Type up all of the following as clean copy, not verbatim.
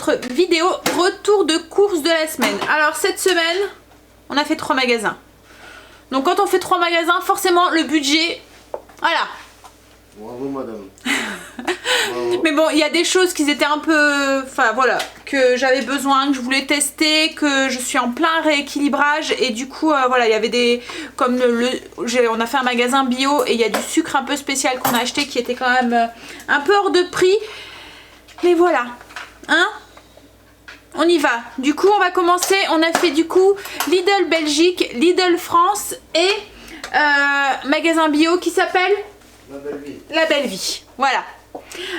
notre vidéo retour de course de la semaine. Alors cette semaine, on a fait 3 magasins. Donc quand on fait 3 magasins, forcément le budget, voilà. Bravo madame. Mais bon, il y a des choses qui étaient un peu... Enfin voilà, que j'avais besoin, que je voulais tester, que je suis en plein rééquilibrage. Et du coup, voilà, il y avait des... Comme on a fait un magasin bio et il y a du sucre un peu spécial qu'on a acheté qui était quand même un peu hors de prix. Mais voilà, hein, on y va. Du coup, on va commencer. On a fait du coup Lidl Belgique, Lidl France et magasin bio qui s'appelle La Belle Vie. La Belle Vie. Voilà.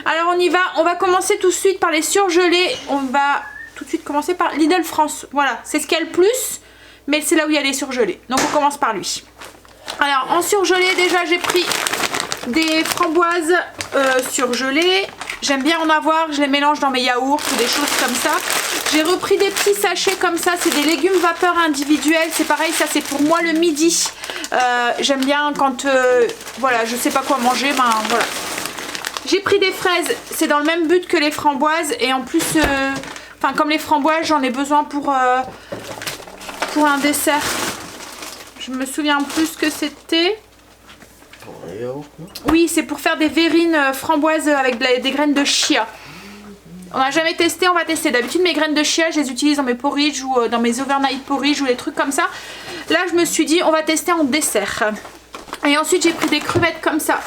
Alors on y va. On va commencer tout de suite par les surgelés. On va tout de suite commencer par Lidl France. Voilà, c'est ce qu'il y a le plus, mais c'est là où il y a les surgelés. Donc on commence par lui. Alors en surgelé, déjà j'ai pris des framboises surgelées. J'aime bien en avoir, je les mélange dans mes yaourts ou des choses comme ça. J'ai repris des petits sachets comme ça, c'est des légumes vapeur individuels. C'est pareil, ça c'est pour moi le midi. J'aime bien quand voilà, je sais pas quoi manger, ben voilà. J'ai pris des fraises, c'est dans le même but que les framboises. Et en plus, enfin comme les framboises, j'en ai besoin pour un dessert. Je me souviens plus ce que c'était. Oui, c'est pour faire des verrines framboises avec des graines de chia. On n'a jamais testé, on va tester. D'habitude, mes graines de chia, je les utilise dans mes porridge ou dans mes overnight porridge ou des trucs comme ça. Là, je me suis dit, on va tester en dessert. Et ensuite, j'ai pris des crevettes comme ça,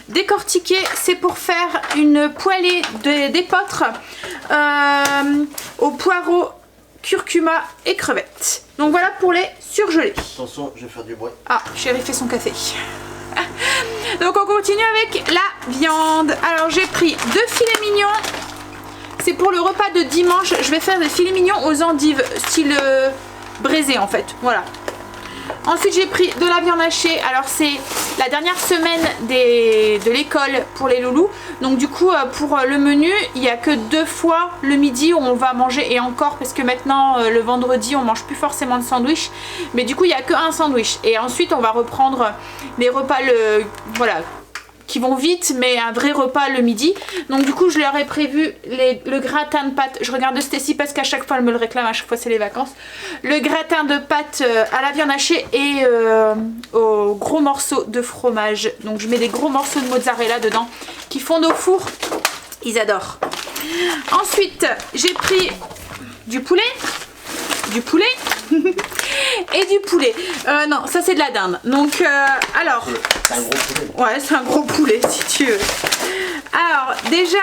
décortiquées. C'est pour faire une poêlée d'épeautre au poireau, curcuma et crevettes. Donc voilà pour les surgelés. Attention, je vais faire du bruit. Ah, chérie fait son café. Donc on continue avec la viande. Alors j'ai pris 2 filets mignons. C'est pour le repas de dimanche. Je vais faire des filets mignons aux endives, style braisé en fait. Voilà. Ensuite j'ai pris de la viande hachée. Alors c'est la dernière semaine de l'école pour les loulous. Donc du coup pour le menu, il n'y a que 2 fois le midi où on va manger. Et encore parce que maintenant le vendredi on mange plus forcément de sandwich. Mais du coup il n'y a que un sandwich. Et ensuite on va reprendre les repas voilà, qui vont vite, mais un vrai repas le midi. Donc du coup je leur ai prévu le gratin de pâtes. Je regarde Stécie parce qu'à chaque fois elle me le réclame, à chaque fois c'est les vacances. Le gratin de pâtes à la viande hachée et aux gros morceaux de fromage. Donc je mets des gros morceaux de mozzarella dedans qui fondent au four. Ils adorent. Ensuite j'ai pris du poulet. Et du poulet. Non, ça c'est de la dinde. Donc, alors. C'est un gros poulet. Ouais, c'est un gros poulet si tu veux. Alors, déjà,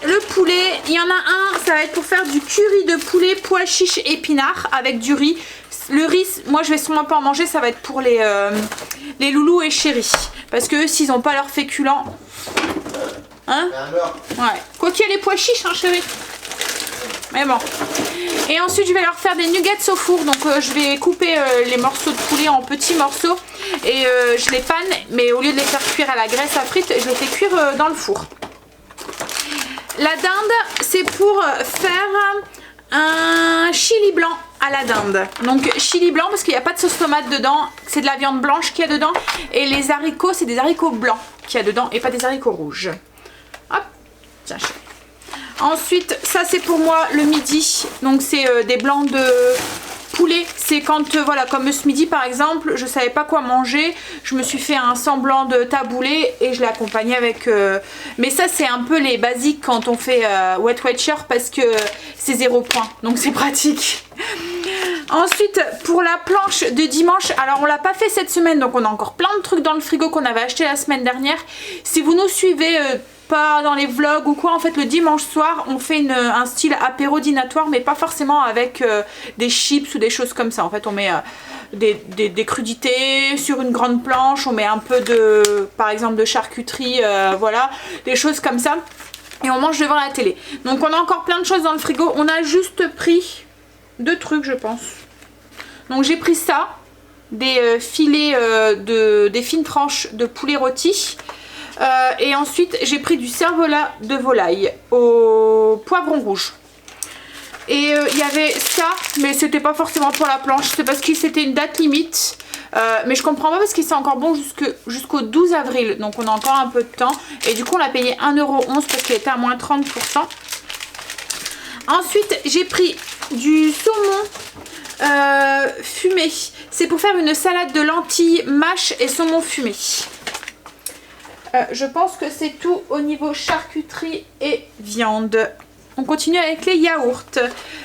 le poulet, il y en a un, ça va être pour faire du curry de poulet, pois chiches, épinards avec du riz. Le riz, moi je vais sûrement pas en manger, ça va être pour les loulous et chéris. Parce que eux, s'ils n'ont pas leur féculent. Hein? Ouais. Quoi qu'il y ait les pois chiches, hein, chérie. Mais bon. Et ensuite je vais leur faire des nuggets au four. Donc je vais couper les morceaux de poulet en petits morceaux. Et je les panne. Mais au lieu de les faire cuire à la graisse à frites, je les fais cuire dans le four. La dinde, c'est pour faire un chili blanc à la dinde. Donc chili blanc parce qu'il n'y a pas de sauce tomate dedans. C'est de la viande blanche qu'il y a dedans. Et les haricots, c'est des haricots blancs qu'il y a dedans. Et pas des haricots rouges. Hop. Tiens, chérie. Ensuite, ça c'est pour moi le midi. Donc c'est des blancs de poulet. C'est quand, voilà, comme ce midi par exemple, je savais pas quoi manger. Je me suis fait un semblant de taboulé et je l'ai accompagné avec... Mais ça c'est un peu les basiques quand on fait Wet Watcher parce que c'est 0 point. Donc c'est pratique. Ensuite, pour la planche de dimanche, alors on l'a pas fait cette semaine. Donc on a encore plein de trucs dans le frigo qu'on avait acheté la semaine dernière. Si vous nous suivez... pas dans les vlogs ou quoi, en fait le dimanche soir on fait un style apéro dînatoire, mais pas forcément avec des chips ou des choses comme ça. En fait on met des crudités sur une grande planche, on met un peu de, par exemple, de charcuterie, voilà, des choses comme ça, et on mange devant la télé. Donc on a encore plein de choses dans le frigo. On a juste pris 2 trucs je pense. Donc j'ai pris ça, des filets des fines tranches de poulet rôti. Et ensuite j'ai pris du cervelas de volaille au poivron rouge. Et il y avait ça, mais c'était pas forcément pour la planche, c'est parce que c'était une date limite. Mais je comprends pas parce qu'il c'est encore bon jusqu'au 12 avril, donc on a encore un peu de temps. Et du coup on l'a payé 1,11 € parce qu'il était à moins 30%. Ensuite, j'ai pris du saumon fumé. C'est pour faire une salade de lentilles, mâche et saumon fumé. Je pense que c'est tout au niveau charcuterie et viande. On continue avec les yaourts.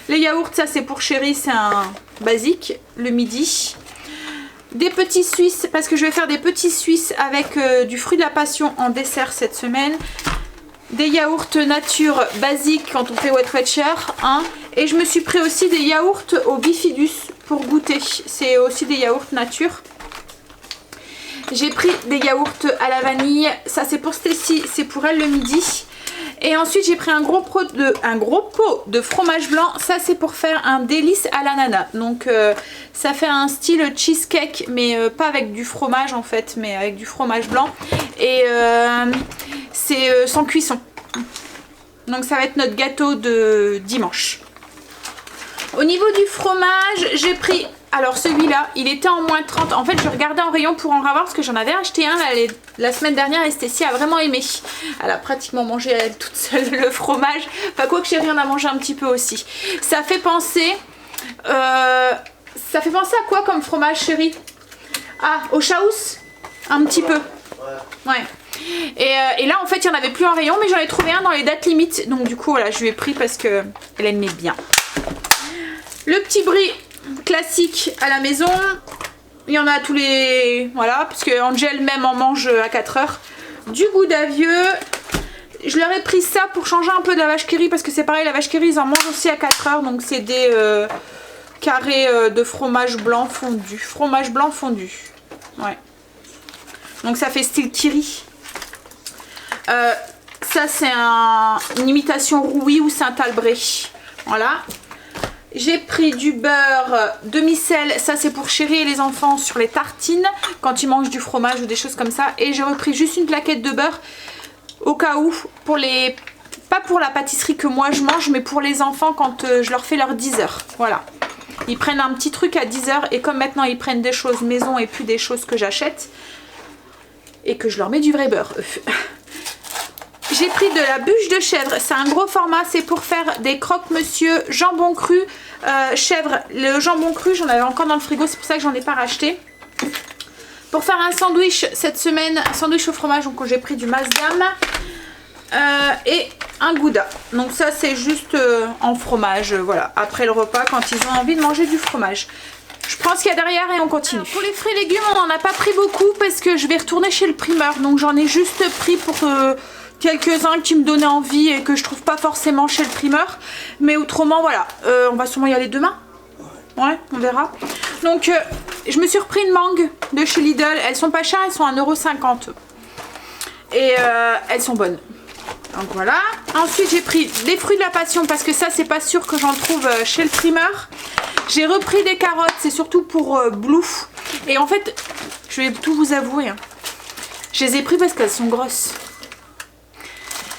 Les yaourts, ça c'est pour chérie, c'est un basique, le midi. Des petits suisses, parce que je vais faire des petits suisses avec du fruit de la passion en dessert cette semaine. Des yaourts nature basiques quand on fait Wet Watcher. Hein. Et je me suis pris aussi des yaourts au bifidus pour goûter. C'est aussi des yaourts nature. J'ai pris des yaourts à la vanille. Ça c'est pour Stacy, c'est pour elle le midi. Et ensuite j'ai pris un gros pot de fromage blanc. Ça c'est pour faire un délice à l'ananas. Donc ça fait un style cheesecake, mais pas avec du fromage en fait, mais avec du fromage blanc. Et c'est sans cuisson. Donc ça va être notre gâteau de dimanche. Au niveau du fromage, j'ai pris... Alors celui-là, il était en moins 30. En fait, je regardais en rayon pour en avoir parce que j'en avais acheté un la semaine dernière et Stacy a vraiment aimé. Elle a pratiquement mangé elle toute seule le fromage. Enfin, quoi que chérie en a mangé un petit peu aussi. Ça fait penser... à quoi comme fromage, chérie? Ah, au chaous? Un petit peu. Ouais. Et là, en fait, il n'y en avait plus en rayon, mais j'en ai trouvé un dans les dates limites. Donc du coup, voilà, je lui ai pris parce qu'elle aimait bien. Le petit brie classique à la maison, il y en a tous les... Voilà, parce que Angel même en mange à 4 heures. Du gouda vieux, je leur ai pris ça pour changer un peu de la vache qui rit, parce que c'est pareil, la vache qui rit, ils en mangent aussi à 4 heures, donc c'est des carrés de fromage blanc fondu. Fromage blanc fondu, ouais. Donc ça fait style kiri. Ça c'est une imitation rouille ou Saint-Albré, voilà. J'ai pris du beurre demi-sel, ça c'est pour chérie et les enfants sur les tartines, quand ils mangent du fromage ou des choses comme ça. Et j'ai repris juste une plaquette de beurre, au cas où, pour les... pas pour la pâtisserie que moi je mange, mais pour les enfants quand je leur fais leur 10 heures. Voilà. Ils prennent un petit truc à 10 heures et comme maintenant ils prennent des choses maison et plus des choses que j'achète, et que je leur mets du vrai beurre. J'ai pris de la bûche de chèvre, c'est un gros format, c'est pour faire des croque-monsieur jambon cru, chèvre. Le jambon cru, j'en avais encore dans le frigo, c'est pour ça que j'en ai pas racheté. Pour faire un sandwich cette semaine, un sandwich au fromage, donc j'ai pris du Masdam et un gouda. Donc ça c'est juste en fromage, voilà, après le repas quand ils ont envie de manger du fromage. Je prends ce qu'il y a derrière et on continue. Alors, pour les fruits et légumes, on n'en a pas pris beaucoup parce que je vais retourner chez le primeur, donc j'en ai juste pris pour... quelques-uns qui me donnaient envie et que je trouve pas forcément chez le primeur. Mais autrement, voilà. On va sûrement y aller demain. Ouais, on verra. Donc, je me suis repris une mangue de chez Lidl. Elles sont pas chères, elles sont à 1,50 €. Et elles sont bonnes. Donc voilà. Ensuite, j'ai pris des fruits de la passion parce que ça, c'est pas sûr que j'en trouve chez le primeur. J'ai repris des carottes, c'est surtout pour Blue. Et en fait, je vais tout vous avouer. Hein, je les ai pris parce qu'elles sont grosses.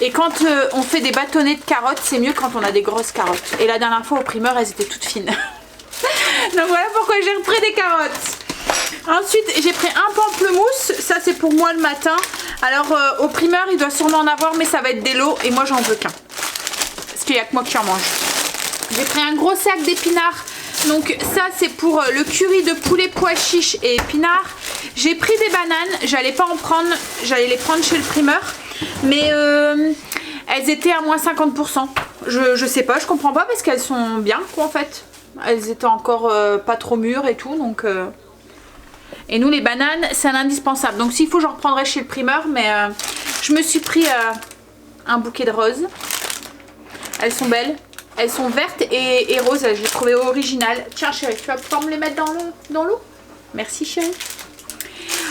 Et quand on fait des bâtonnets de carottes, c'est mieux quand on a des grosses carottes. Et la dernière fois au primeur, elles étaient toutes fines. Donc voilà pourquoi j'ai repris des carottes. Ensuite, j'ai pris un pamplemousse. Ça, c'est pour moi le matin. Alors, au primeur, il doit sûrement en avoir, mais ça va être des lots. Et moi, j'en veux qu'un. Parce qu'il n'y a que moi qui en mange. J'ai pris un gros sac d'épinards. Donc ça, c'est pour le curry de poulet, pois chiches et épinards. J'ai pris des bananes. J'allais pas en prendre. J'allais les prendre chez le primeur. Mais elles étaient à moins 50%. Je sais pas, je comprends pas parce qu'elles sont bien quoi en fait. Elles étaient encore pas trop mûres et tout donc... Et nous les bananes c'est un indispensable. Donc s'il faut j'en reprendrai chez le primeur. Mais je me suis pris un bouquet de roses. Elles sont belles. Elles sont vertes et roses. Je les trouvais originales. Tiens chérie, tu vas pouvoir me les mettre dans l'eau? Merci chérie.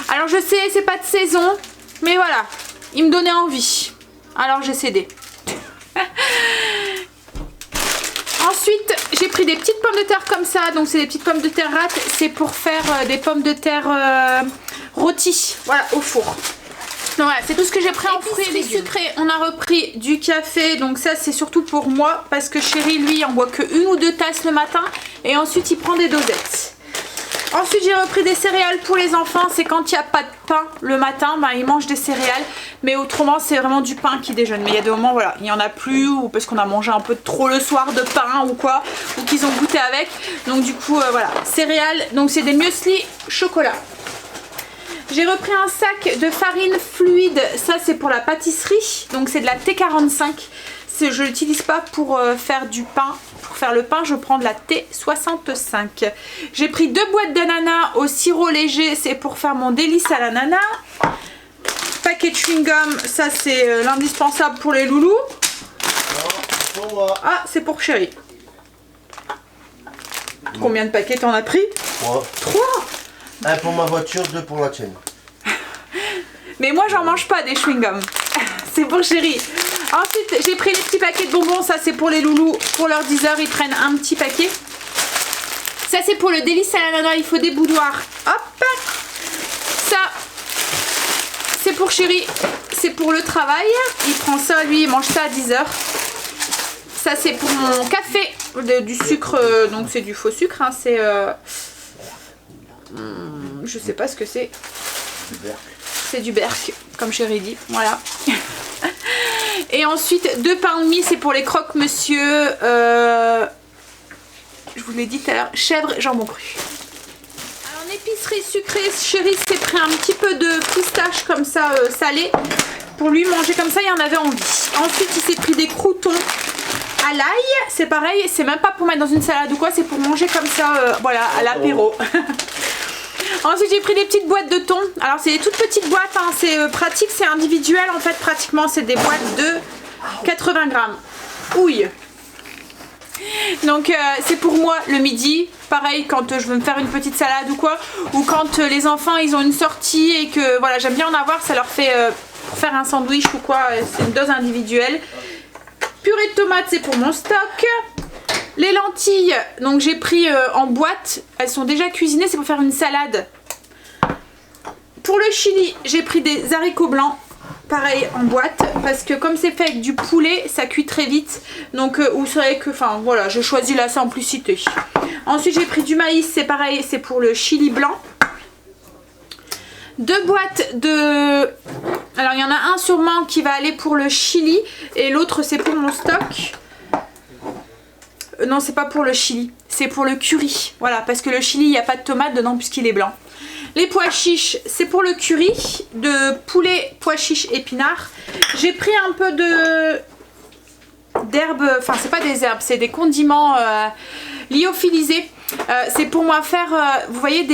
Alors je sais c'est pas de saison. Mais voilà. Il me donnait envie. Alors j'ai cédé. Ensuite, j'ai pris des petites pommes de terre comme ça. Donc c'est des petites pommes de terre rates. C'est pour faire des pommes de terre rôties. Voilà, au four. Donc voilà, c'est tout ce que j'ai pris en fruits et légumes. Sucrés, on a repris du café. Donc ça, c'est surtout pour moi. Parce que chérie, lui, il en boit que 1 ou 2 tasses le matin. Et ensuite, il prend des dosettes. Ensuite j'ai repris des céréales pour les enfants, c'est quand il n'y a pas de pain le matin, bah, ils mangent des céréales. Mais autrement c'est vraiment du pain qui déjeune. Mais il y a des moments voilà, il n'y en a plus ou parce qu'on a mangé un peu trop le soir de pain ou quoi, ou qu'ils ont goûté avec. Donc du coup voilà, céréales, donc c'est des muesli chocolat. J'ai repris un sac de farine fluide, ça c'est pour la pâtisserie, donc c'est de la T45. Je l'utilise pas pour faire du pain. Pour faire le pain, je prends de la T65. J'ai pris 2 boîtes d'ananas au sirop léger, c'est pour faire mon délice à l'ananas. Paquet de chewing-gum, ça c'est l'indispensable pour les loulous. Ah, c'est pour chérie. Combien de paquets t'en as pris? 3. 3. Un pour ma voiture, 2 pour la tienne. Mais moi j'en mange pas des chewing-gums. C'est pour chérie. Ensuite j'ai pris les petits paquets de bonbons. Ça c'est pour les loulous. Pour leurs 10 heures ils prennent un petit paquet. Ça c'est pour le délice à l'ananas. Il faut des boudoirs. Hop. Ça c'est pour chérie. C'est pour le travail. Il prend ça, lui il mange ça à 10 heures. Ça c'est pour mon café. Du sucre. Donc c'est du faux sucre. Hein, c'est... je sais pas ce que c'est. C'est du berk, comme chérie dit. Voilà. Et ensuite, 2 pains de mie, c'est pour les croque-monsieur. Je vous l'ai dit tout à l'heure, chèvre, jambon cru. Alors, en épicerie sucrée, chérie s'est pris un petit peu de pistache comme ça, salé. Pour lui manger comme ça, il y en avait envie. Ensuite, il s'est pris des croûtons à l'ail. C'est pareil, c'est même pas pour mettre dans une salade ou quoi, c'est pour manger comme ça, voilà, à l'apéro. Ensuite j'ai pris des petites boîtes de thon. Alors c'est des toutes petites boîtes, hein. C'est pratique, c'est individuel en fait pratiquement. C'est des boîtes de 80 grammes. Ouille. Donc c'est pour moi le midi. Pareil quand je veux me faire une petite salade ou quoi. Ou quand les enfants ils ont une sortie et que voilà j'aime bien en avoir. Ça leur fait pour faire un sandwich ou quoi. C'est une dose individuelle. Purée de tomates c'est pour mon stock. Les lentilles, donc j'ai pris en boîte, elles sont déjà cuisinées, c'est pour faire une salade. Pour le chili, j'ai pris des haricots blancs, pareil en boîte, parce que comme c'est fait avec du poulet, ça cuit très vite. Donc vous savez que, enfin voilà, j'ai choisi la simplicité. Ensuite j'ai pris du maïs, c'est pareil, c'est pour le chili blanc. 2 boîtes de... Alors il y en a un sûrement qui va aller pour le chili et l'autre c'est pour mon stock. Non, c'est pas pour le chili, c'est pour le curry. Voilà, parce que le chili, il n'y a pas de tomate dedans puisqu'il est blanc. Les pois chiches, c'est pour le curry de poulet, pois chiches, épinards. J'ai pris un peu d'herbes, enfin c'est pas des herbes, c'est des condiments lyophilisés. C'est pour moi faire, vous voyez,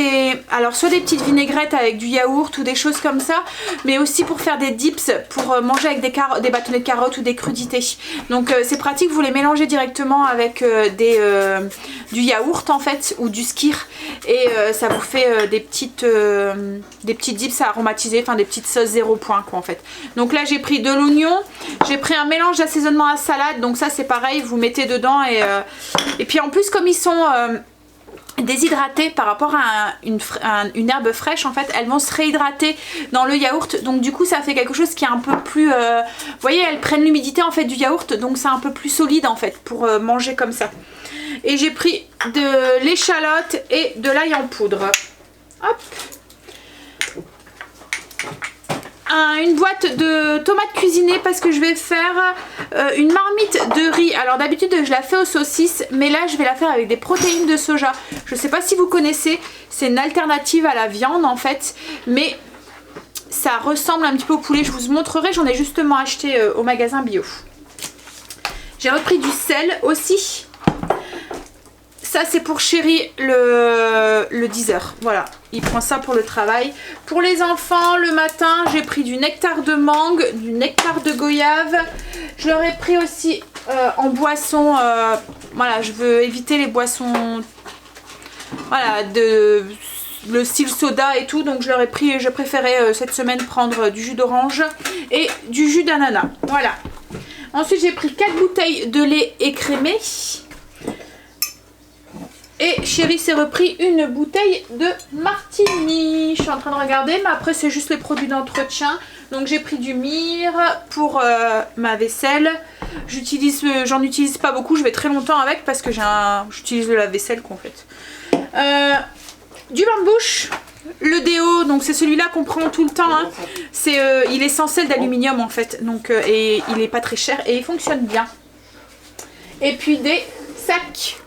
alors soit des petites vinaigrettes avec du yaourt ou des choses comme ça, mais aussi pour faire des dips, pour manger avec des bâtonnets de carottes ou des crudités. Donc c'est pratique, vous les mélangez directement avec du yaourt en fait, ou du skyr, et ça vous fait des petites dips aromatisées, enfin des petites sauces 0 point quoi en fait. Donc là j'ai pris de l'oignon, j'ai pris un mélange d'assaisonnement à salade, donc ça c'est pareil, vous mettez dedans et puis en plus comme ils sont... déshydratés par rapport à une herbe fraîche en fait, elles vont se réhydrater dans le yaourt, donc du coup ça fait quelque chose qui est un peu plus vous voyez, elles prennent l'humidité en fait du yaourt, donc c'est un peu plus solide en fait pour manger comme ça. Et j'ai pris de l'échalote et de l'ail en poudre. Hop. Une boîte de tomates cuisinées parce que je vais faire une marmite de riz. Alors d'habitude je la fais aux saucisses, mais là je vais la faire avec des protéines de soja. Je sais pas si vous connaissez, c'est une alternative à la viande en fait, mais ça ressemble un petit peu au poulet. Je vous montrerai, j'en ai justement acheté au magasin bio. J'ai repris du sel aussi. Ça c'est pour chéri le 10h, voilà, il prend ça pour le travail. Pour les enfants, le matin, j'ai pris du nectar de mangue, du nectar de goyave. Je leur ai pris aussi en boisson, voilà, je veux éviter les boissons, voilà, le style soda et tout. Donc je leur ai pris, je préférais cette semaine prendre du jus d'orange et du jus d'ananas, voilà. Ensuite j'ai pris 4 bouteilles de lait écrémé. Et chérie s'est repris une bouteille de martini. Je suis en train de regarder, mais après c'est juste les produits d'entretien. Donc j'ai pris du myrrhe pour ma vaisselle. J'en utilise pas beaucoup, je vais très longtemps avec parce que j'utilise le lave-vaisselle qu'on fait. Du bain de bouche, Le déo, donc c'est celui-là qu'on prend tout le temps. Hein. Il est sans sel d'aluminium en fait. Donc, et il est pas très cher et il fonctionne bien. Et puis des sacs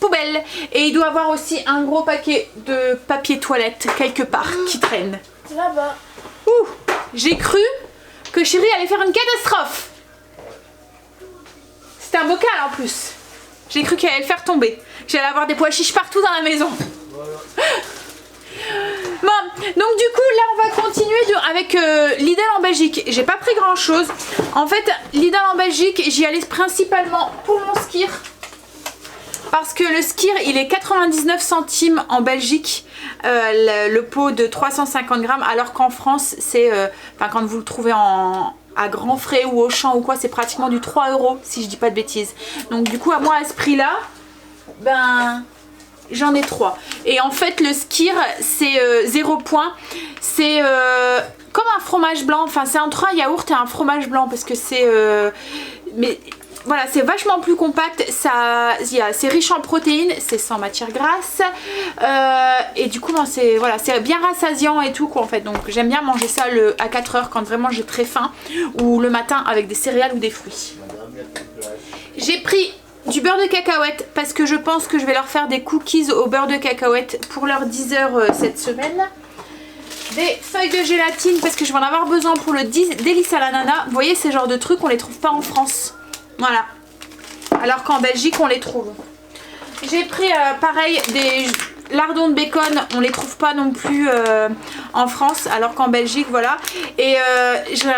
poubelle. Et il doit avoir aussi un gros paquet de papier toilette quelque part qui traîne. Là-bas. Ouh, j'ai cru que chérie allait faire une catastrophe. C'était un bocal en plus. J'ai cru qu'elle allait le faire tomber. J'allais avoir des pois chiches partout dans la maison. Bon, donc du coup là on va continuer avec Lidl en Belgique. J'ai pas pris grand chose. En fait Lidl en Belgique j'y allais principalement pour mon skir. Parce que le skir il est 99 centimes en Belgique, le pot de 350 grammes, alors qu'en France c'est, quand vous le trouvez à grands frais ou au champ ou quoi, c'est pratiquement du 3 € si je dis pas de bêtises. Donc du coup à moi à ce prix là, ben j'en ai 3. Et en fait le skir c'est 0 point, c'est comme un fromage blanc, enfin c'est entre un yaourt et un fromage blanc parce que c'est... mais voilà, c'est vachement plus compact, c'est riche en protéines, c'est sans matière grasse et du coup c'est voilà, bien rassasiant et tout quoi en fait. Donc j'aime bien manger ça à 4 h quand vraiment j'ai très faim ou le matin avec des céréales ou des fruits. J'ai pris du beurre de cacahuète parce que je pense que je vais leur faire des cookies au beurre de cacahuète pour leurs 10 h cette semaine. Des feuilles de gélatine parce que je vais en avoir besoin pour le délice à l'ananas. Vous voyez ces genres de trucs on les trouve pas en France. Voilà, alors qu'en Belgique on les trouve. J'ai pris pareil des lardons de bacon, on les trouve pas non plus en France, alors qu'en Belgique voilà. Et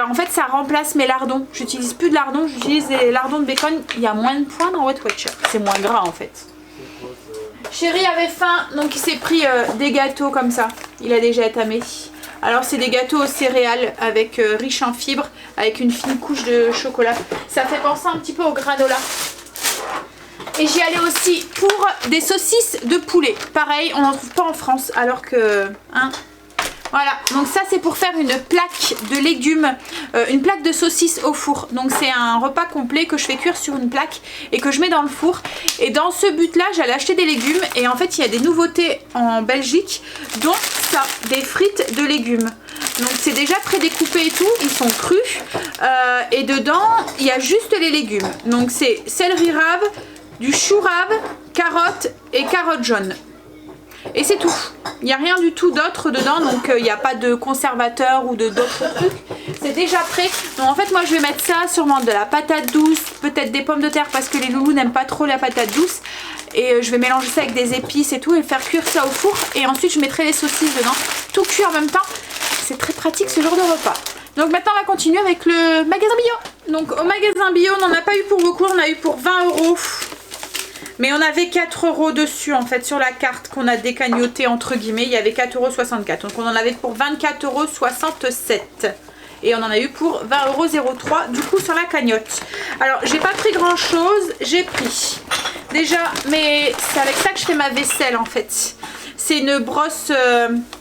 en fait ça remplace mes lardons. J'utilise plus de lardons, j'utilise des lardons de bacon. Il y a moins de points dans Weight Watcher, c'est moins gras en fait. Chéri avait faim donc il s'est pris des gâteaux comme ça, il a déjà étamé. Alors c'est des gâteaux aux céréales avec riches en fibres, avec une fine couche de chocolat. Ça fait penser un petit peu au granola. Et j'y allais aussi pour des saucisses de poulet. Pareil, on n'en trouve pas en France alors que... Hein, voilà, donc ça c'est pour faire une plaque de légumes, une plaque de saucisses au four. Donc c'est un repas complet que je fais cuire sur une plaque et que je mets dans le four. Et dans ce but là j'allais acheter des légumes et en fait il y a des nouveautés en Belgique, dont ça, des frites de légumes. Donc c'est déjà prédécoupé et tout, ils sont crus et dedans il y a juste les légumes. Donc c'est céleri rave, du chou rave, carottes et carottes jaunes. Et c'est tout, il n'y a rien du tout d'autre dedans, donc il n'y a pas de conservateur ou d'autres trucs, c'est déjà prêt. Donc en fait moi je vais mettre ça, sûrement de la patate douce, peut-être des pommes de terre parce que les loulous n'aiment pas trop la patate douce. Et je vais mélanger ça avec des épices et tout et faire cuire ça au four. Et ensuite je mettrai les saucisses dedans, tout cuit en même temps. C'est très pratique ce genre de repas. Donc maintenant on va continuer avec le magasin bio. Donc au magasin bio on n'en a pas eu pour beaucoup, on a eu pour 20 €. Mais on avait 4 € dessus en fait sur la carte qu'on a décagnoté entre guillemets. Il y avait 4,64 €. Donc on en avait pour 24,67 €. Et on en a eu pour 20,03 € du coup sur la cagnotte. Alors j'ai pas pris grand chose. J'ai pris déjà, mais c'est avec ça que je fais ma vaisselle en fait. C'est une brosse.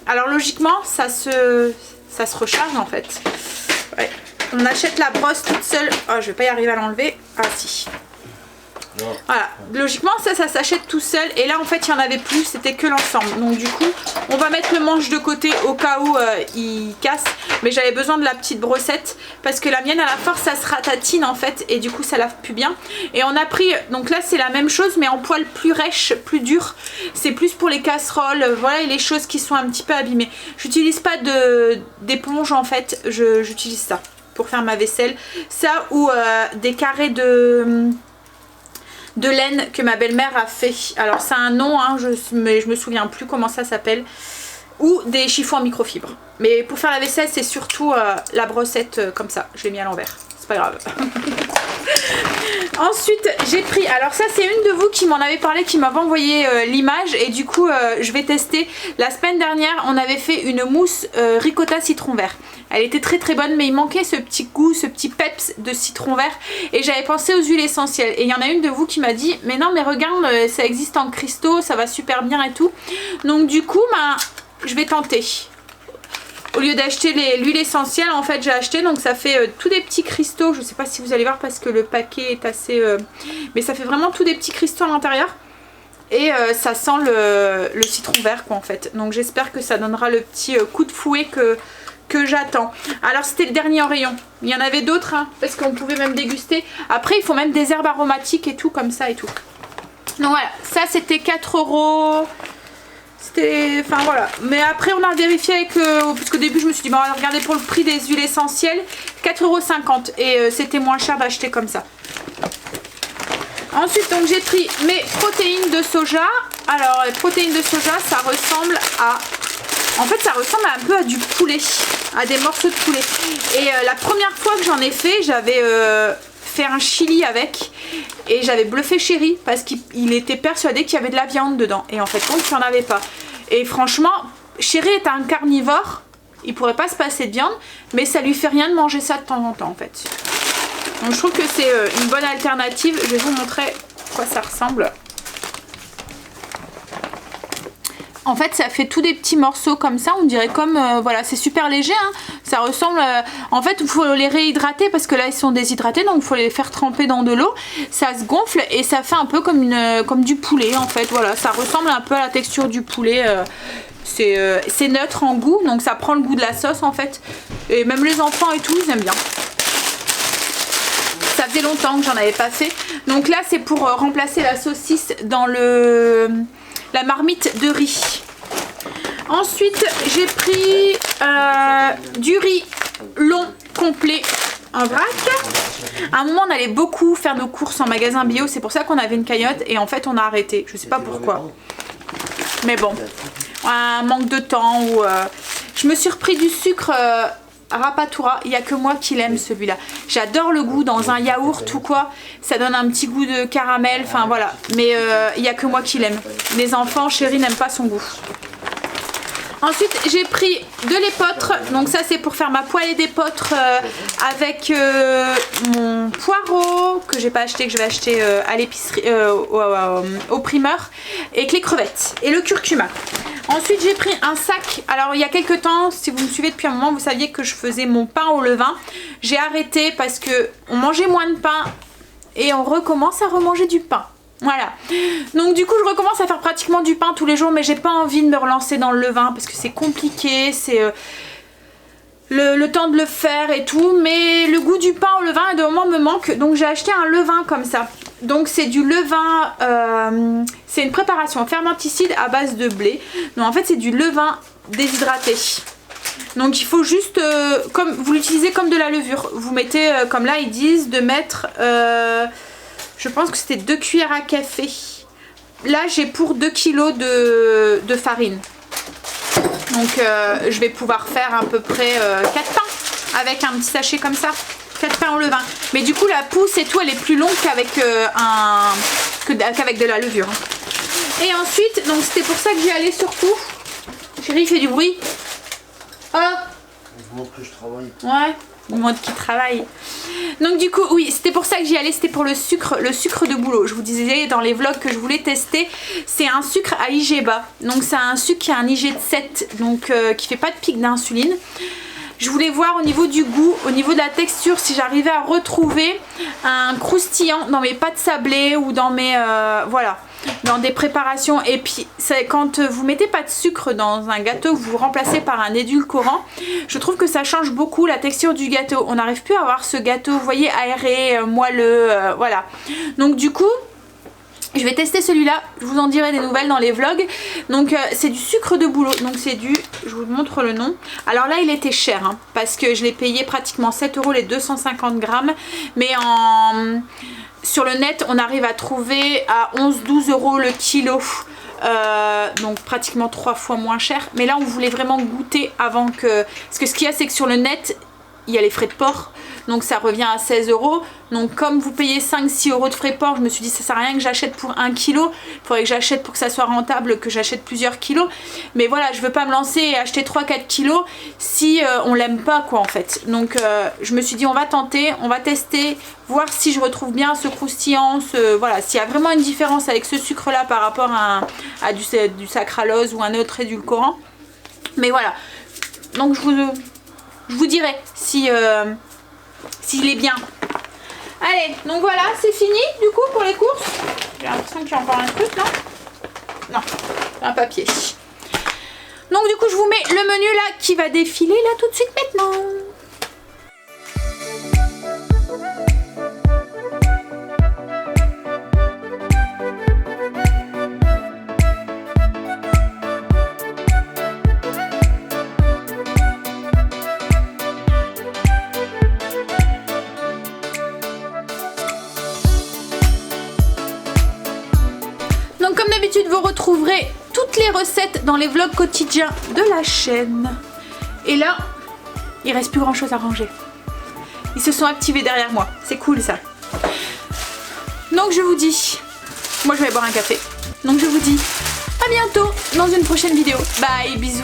Alors logiquement ça se recharge en fait. Ouais. On achète la brosse toute seule. Oh je vais pas y arriver à l'enlever. Ah si. Voilà, logiquement ça s'achète tout seul et là en fait il n'y en avait plus, c'était que l'ensemble. Donc du coup on va mettre le manche de côté au cas où il casse. Mais j'avais besoin de la petite brossette parce que la mienne à la force ça se ratatine en fait et du coup ça lave plus bien. Et on a pris, donc là c'est la même chose mais en poil plus rêche, plus dur. C'est plus pour les casseroles, voilà, et les choses qui sont un petit peu abîmées. J'utilise pas d'éponge en fait, j'utilise ça pour faire ma vaisselle. Ça ou des carrés de laine que ma belle-mère a fait. Alors c'est un nom, hein, mais je me souviens plus comment ça s'appelle. Ou des chiffons en microfibre. Mais pour faire la vaisselle c'est surtout la brossette comme ça. Je l'ai mis à l'envers, c'est pas grave. Ensuite j'ai pris, alors ça c'est une de vous qui m'en avait parlé, qui m'avait envoyé l'image et du coup je vais tester. La semaine dernière on avait fait une mousse ricotta citron vert. Elle était très très bonne mais il manquait ce petit goût, ce petit peps de citron vert et j'avais pensé aux huiles essentielles. Et il y en a une de vous qui m'a dit mais non mais regarde ça existe en cristaux, ça va super bien et tout. Donc du coup je vais tenter. Au lieu d'acheter l'huile essentielle en fait j'ai acheté, donc ça fait tous des petits cristaux. Je sais pas si vous allez voir parce que le paquet est assez mais ça fait vraiment tous des petits cristaux à l'intérieur. et ça sent le citron vert quoi en fait. Donc j'espère que ça donnera le petit coup de fouet que j'attends. Alors c'était le dernier en rayon. Il y en avait d'autres hein, parce qu'on pouvait même déguster. Après il faut même des herbes aromatiques et tout comme ça et tout. Donc voilà, ça c'était 4 €. C'était... Enfin voilà. Mais après on a vérifié avec... parce qu'au début je me suis dit, bon, on va regarder pour le prix des huiles essentielles. 4,50 €. Et c'était moins cher d'acheter comme ça. Ensuite donc j'ai pris mes protéines de soja. Alors les protéines de soja ça ressemble à... En fait ça ressemble un peu à du poulet. À des morceaux de poulet. Et la première fois que j'en ai fait, j'avais... fait un chili avec et j'avais bluffé Chéri parce qu'il était persuadé qu'il y avait de la viande dedans et en fait compte il n'y en avait pas. Et franchement Chéri est un carnivore, il pourrait pas se passer de viande mais ça lui fait rien de manger ça de temps en temps en fait. Donc je trouve que c'est une bonne alternative. Je vais vous montrer à quoi ça ressemble. En fait ça fait tous des petits morceaux comme ça, on dirait comme, voilà c'est super léger hein. Ça ressemble, en fait il faut les réhydrater parce que là ils sont déshydratés donc il faut les faire tremper dans de l'eau. Ça se gonfle et ça fait un peu comme du poulet en fait, voilà ça ressemble un peu à la texture du poulet. C'est neutre en goût donc ça prend le goût de la sauce en fait. Et même les enfants et tout ils aiment bien. Ça faisait longtemps que j'en avais pas fait. Donc là c'est pour remplacer la saucisse dans la marmite de riz. Ensuite j'ai pris du riz long complet en vrac. À un moment on allait beaucoup faire nos courses en magasin bio, c'est pour ça qu'on avait une cagnotte et en fait on a arrêté, je sais pas pourquoi. Mais bon, un manque de temps ou je me suis repris du sucre Rapatura, il n'y a que moi qui l'aime celui-là. J'adore le goût dans un yaourt ou quoi, ça donne un petit goût de caramel, enfin voilà. Mais il n'y a que moi qui l'aime. Les enfants, Chéri n'aime pas son goût. Ensuite j'ai pris de l'épeautre, donc ça c'est pour faire ma poêlée d'épeautre avec mon poireau que j'ai pas acheté, que je vais acheter à l'épicerie, au primeur, et les crevettes et le curcuma. Ensuite j'ai pris un sac, alors il y a quelques temps, si vous me suivez depuis un moment, vous saviez que je faisais mon pain au levain. J'ai arrêté parce que on mangeait moins de pain et on recommence à remanger du pain. Voilà, donc du coup je recommence à faire pratiquement du pain tous les jours mais j'ai pas envie de me relancer dans le levain parce que c'est compliqué, c'est le temps de le faire et tout, mais le goût du pain au levain de moment me manque, donc j'ai acheté un levain comme ça. Donc c'est du levain, c'est une préparation fermenticide à base de blé, donc en fait c'est du levain déshydraté. Donc il faut juste, comme vous l'utilisez comme de la levure, vous mettez, comme là ils disent de mettre... je pense que c'était 2 cuillères à café. Là j'ai pour 2 kg de farine. Donc je vais pouvoir faire à peu près 4 pains avec un petit sachet comme ça. 4 pains au levain. Mais du coup la pousse et tout elle est plus longue qu'avec qu'avec de la levure. Et ensuite, donc c'était pour ça que j'y allais surtout. Chéri fait du bruit. Oh, Je montre que je travaille. ouais. Il montre qu'il travaille. Donc du coup oui c'était pour ça que j'y allais, c'était pour le sucre de bouleau. Je vous disais dans les vlogs que je voulais tester. C'est un sucre à IG bas. Donc c'est un sucre qui a un IG de 7. Donc qui fait pas de pic d'insuline. Je voulais voir au niveau du goût, au niveau de la texture, si j'arrivais à retrouver un croustillant dans mes pâtes sablées ou dans mes... voilà, dans des préparations. Et puis quand vous mettez pas de sucre dans un gâteau, vous remplacez par un édulcorant, je trouve que ça change beaucoup la texture du gâteau. On n'arrive plus à avoir ce gâteau, vous voyez, aéré, moelleux, voilà. Donc du coup... je vais tester celui-là, je vous en dirai des nouvelles dans les vlogs. Donc c'est du sucre de bouleau, donc c'est du, je vous montre le nom. Alors là il était cher hein, parce que je l'ai payé pratiquement 7 € les 250 grammes. Mais sur le net on arrive à trouver à 11-12 € le kilo. Donc pratiquement 3 fois moins cher. Mais là on voulait vraiment goûter avant que... parce que ce qu'il y a c'est que sur le net il y a les frais de port. Donc ça revient à 16 €. Donc comme vous payez 5-6 € de frais de port, je me suis dit ça sert à rien que j'achète pour 1 kg. Il faudrait que j'achète pour que ça soit rentable, que j'achète plusieurs kilos. Mais voilà, je veux pas me lancer et acheter 3-4 kilos si on l'aime pas quoi en fait. Donc je me suis dit on va tenter, on va tester, voir si je retrouve bien ce croustillant, voilà, s'il y a vraiment une différence avec ce sucre là par rapport à du saccharose ou un autre édulcorant. Mais voilà, donc je vous dirai si... s'il est bien. Allez, donc voilà, c'est fini du coup pour les courses. J'ai l'impression qu'il y a encore un truc, non? Non, un papier. Donc du coup je vous mets le menu là qui va défiler là tout de suite maintenant. Donc comme d'habitude vous retrouverez toutes les recettes dans les vlogs quotidiens de la chaîne. Et là, il reste plus grand chose à ranger. Ils se sont activés derrière moi, c'est cool ça. Donc je vous dis, moi je vais boire un café. Donc je vous dis à bientôt dans une prochaine vidéo. Bye, bisous.